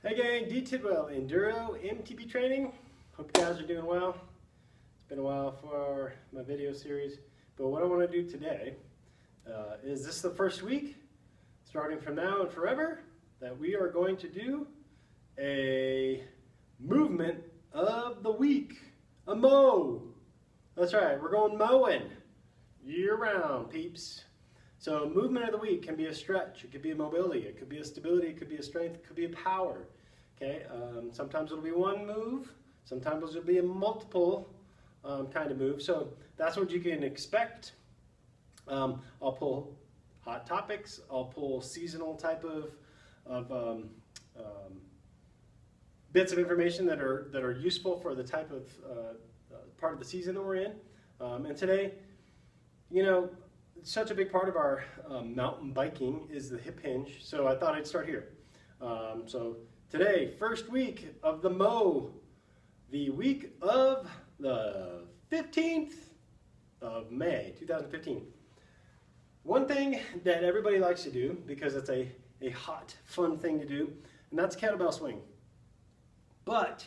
Hey gang, D Tidwell, Enduro MTB training. Hope you guys are doing well. It's been a while for my video series, but what I want to do today is this the first week, starting from now and forever, that we are going to do a movement of the week, a mow. That's right, we're going mowing year round, peeps. So movement of the week can be a stretch, it could be a mobility, it could be a stability, it could be a strength, it could be a power. Okay, sometimes it'll be one move, sometimes it'll be a multiple kind of move. So that's what you can expect. I'll pull hot topics, I'll pull seasonal type of bits of information that are useful for the type of part of the season that we're in. And today, you know, such a big part of our mountain biking is the hip hinge, so I thought I'd start here. So today, first week of the M.O.W, the week of the 15th of May, 2015. One thing that everybody likes to do, because it's a hot, fun thing to do, and that's kettlebell swing. But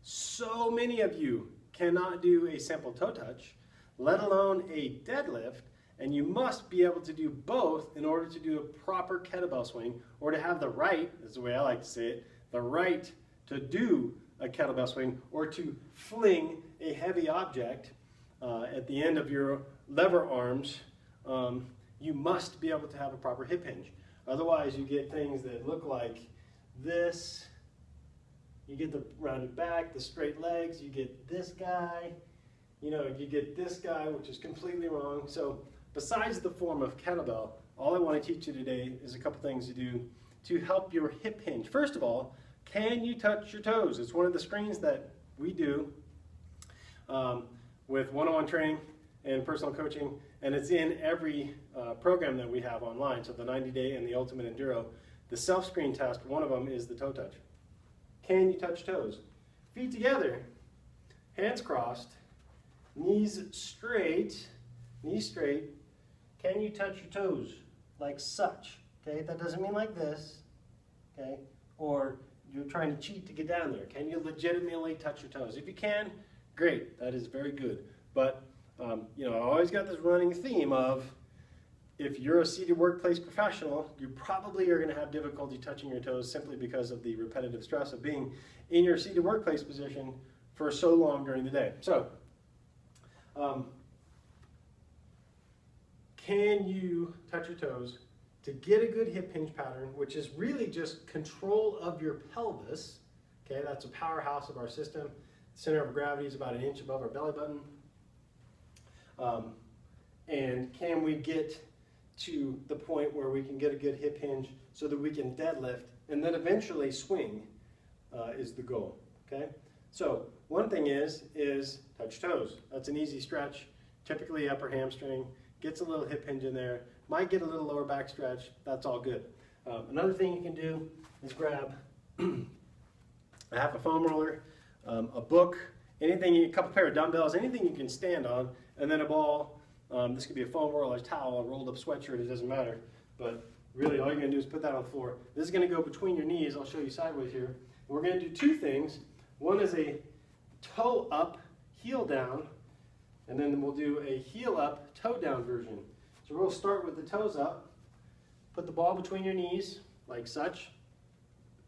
so many of you cannot do a simple toe touch, let alone a deadlift, and you must be able to do both in order to do a proper kettlebell swing, or to have the right, that's the way I like to say it, the right to do a kettlebell swing, or to fling a heavy object at the end of your lever arms. You must be able to have a proper hip hinge. Otherwise you get things that look like this. You get the rounded back, the straight legs, you get this guy, you know, you get this guy, which is completely wrong. So besides the form of kettlebell, all I want to teach you today is a couple things to do to help your hip hinge. First of all, can you touch your toes? It's one of the screens that we do with one-on-one training and personal coaching, and it's in every program that we have online. So the 90-day and the Ultimate Enduro. The self-screen test, one of them is the toe touch. Can you touch toes? Feet together, hands crossed, knees straight, knees straight. Can you touch your toes like such? Okay, that doesn't mean like this, okay? Or you're trying to cheat to get down there. Can you legitimately touch your toes? If you can, great, that is very good. But you know, I always got this running theme of, if you're a seated workplace professional, you probably are going to have difficulty touching your toes simply because of the repetitive stress of being in your seated workplace position for so long during the day. So, can you touch your toes to get a good hip hinge pattern, which is really just control of your pelvis? Okay, that's a powerhouse of our system. Center of gravity is about 1 inch above our belly button. And can we get to the point where we can get a good hip hinge so that we can deadlift and then eventually swing is the goal, okay? So one thing is touch toes. That's an easy stretch, typically upper hamstring, gets a little hip hinge in there, might get a little lower back stretch, that's all good. Another thing you can do is grab a half a foam roller, a book, anything, a couple pair of dumbbells, anything you can stand on, and then a ball. This could be a foam roller, a towel, a rolled up sweatshirt, it doesn't matter. But really all you're going to do is put that on the floor. This is going to go between your knees. I'll show you sideways here. And we're going to do two things. One is a toe up, heel down, and then we'll do a heel up, toe down version. So we'll start with the toes up, put the ball between your knees like such,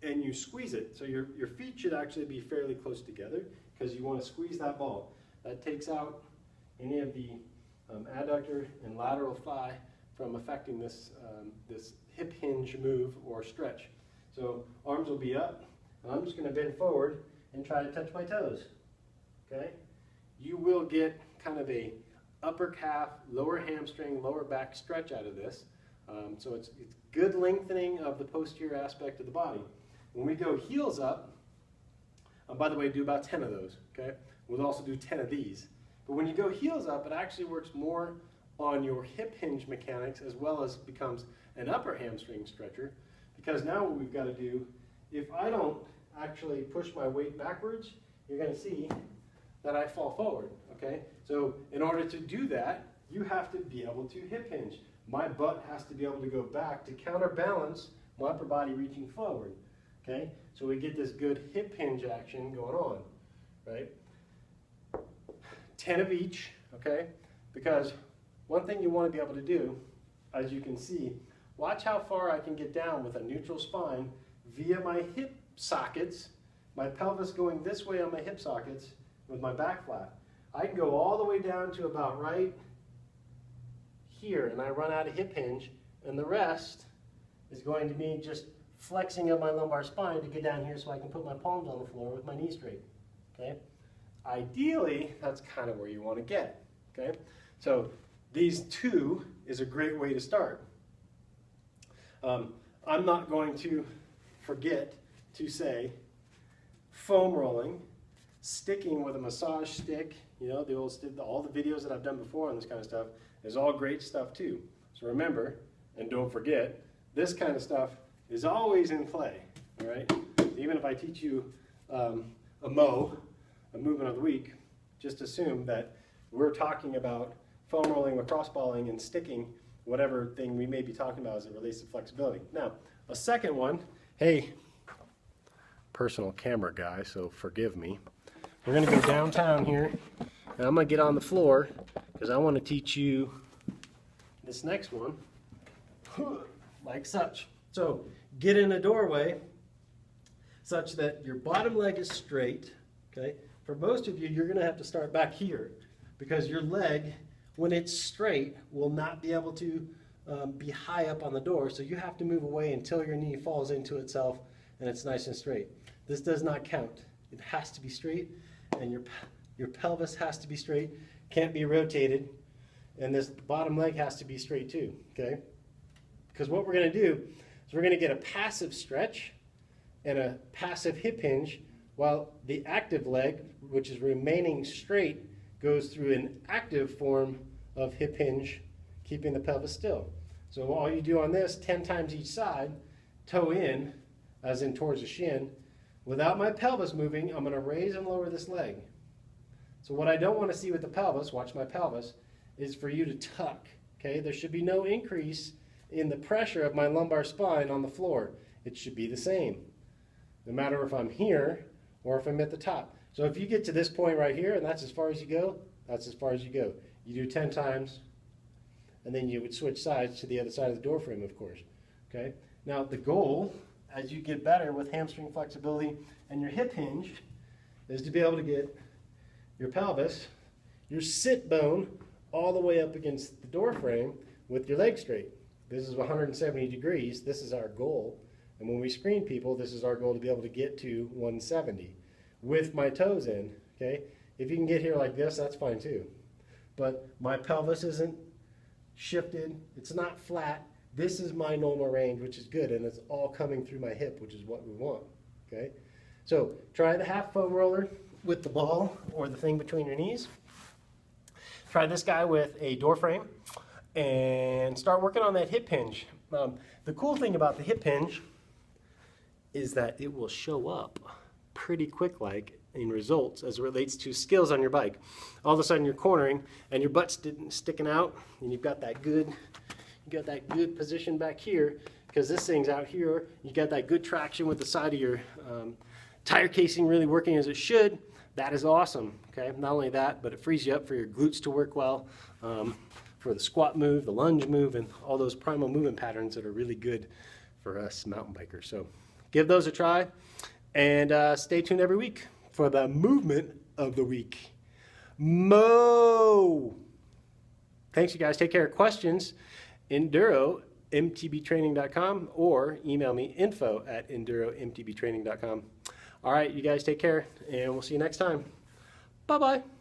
and you squeeze it. So your feet should actually be fairly close together because you want to squeeze that ball. That takes out any of the adductor and lateral thigh from affecting this, this hip hinge move or stretch. So arms will be up, and I'm just going to bend forward and try to touch my toes. Okay? You will get kind of a upper calf, lower hamstring, lower back stretch out of this. So it's good lengthening of the posterior aspect of the body. When we go heels up, by the way, do about 10 of those. Okay? We'll also do 10 of these. But when you go heels up, it actually works more on your hip hinge mechanics as well as becomes an upper hamstring stretcher, because now what we've got to do, if I don't actually push my weight backwards, you're going to see that I fall forward, okay? So in order to do that, you have to be able to hip hinge. My butt has to be able to go back to counterbalance my upper body reaching forward, okay? So we get this good hip hinge action going on, right? 10 of each, okay? Because one thing you want to be able to do, as you can see, watch how far I can get down with a neutral spine via my hip sockets, my pelvis going this way on my hip sockets with my back flat. I can go all the way down to about right here, and I run out of hip hinge, and the rest is going to be just flexing of my lumbar spine to get down here so I can put my palms on the floor with my knee straight, okay? Ideally, that's kind of where you want to get, okay? So these two is a great way to start. I'm not going to forget to say foam rolling, sticking with a massage stick, you know, all the videos that I've done before on this kind of stuff is all great stuff too. So remember, and don't forget, this kind of stuff is always in play, all right? Even if I teach you a M.O.W, a movement of the week, just assume that we're talking about foam rolling, lacrosse balling, and sticking, whatever thing we may be talking about as it relates to flexibility. Now, a second one, hey, personal camera guy, so forgive me. We're gonna go downtown here, and I'm gonna get on the floor because I want to teach you this next one, like such. So, get in a doorway such that your bottom leg is straight, okay? For most of you, you're gonna have to start back here because your leg, when it's straight, will not be able to be high up on the door, so you have to move away until your knee falls into itself and it's nice and straight. This does not count. It has to be straight, and your pelvis has to be straight, can't be rotated, and this bottom leg has to be straight too, okay? Because what we're gonna do is we're gonna get a passive stretch and a passive hip hinge, while the active leg, which is remaining straight, goes through an active form of hip hinge, keeping the pelvis still. So all you do on this, 10 times each side, toe in, as in towards the shin. Without my pelvis moving, I'm gonna raise and lower this leg. So what I don't wanna see with the pelvis, watch my pelvis, is for you to tuck, okay? There should be no increase in the pressure of my lumbar spine on the floor. It should be the same, no matter if I'm here or if I'm at the top. So if you get to this point right here, and that's as far as you go, that's as far as you go. You do 10 times, and then you would switch sides to the other side of the door frame, of course, okay? Now the goal, as you get better with hamstring flexibility and your hip hinge, is to be able to get your pelvis, your sit bone, all the way up against the door frame with your leg straight. This is 170 degrees, this is our goal. And when we screen people, this is our goal, to be able to get to 170 with my toes in, okay? If you can get here like this, that's fine too. But my pelvis isn't shifted, it's not flat. This is my normal range, which is good, and it's all coming through my hip, which is what we want, okay? So try the half foam roller with the ball or the thing between your knees. Try this guy with a door frame and start working on that hip hinge. The cool thing about the hip hinge is that it will show up pretty quick like in results as it relates to skills on your bike. All of a sudden you're cornering and your butt's sticking out, and you've got that good position back here because this thing's out here. You got that good traction with the side of your tire casing really working as it should. That is awesome, okay? Not only that, but it frees you up for your glutes to work well, for the squat move, the lunge move, and all those primal movement patterns that are really good for us mountain bikers. So give those a try, and stay tuned every week for the movement of the week. M.O.W. Thanks, you guys. Take care. Questions, enduromtbtraining.com, or email me info@enduromtbtraining.com. All right, you guys take care, and we'll see you next time. Bye-bye.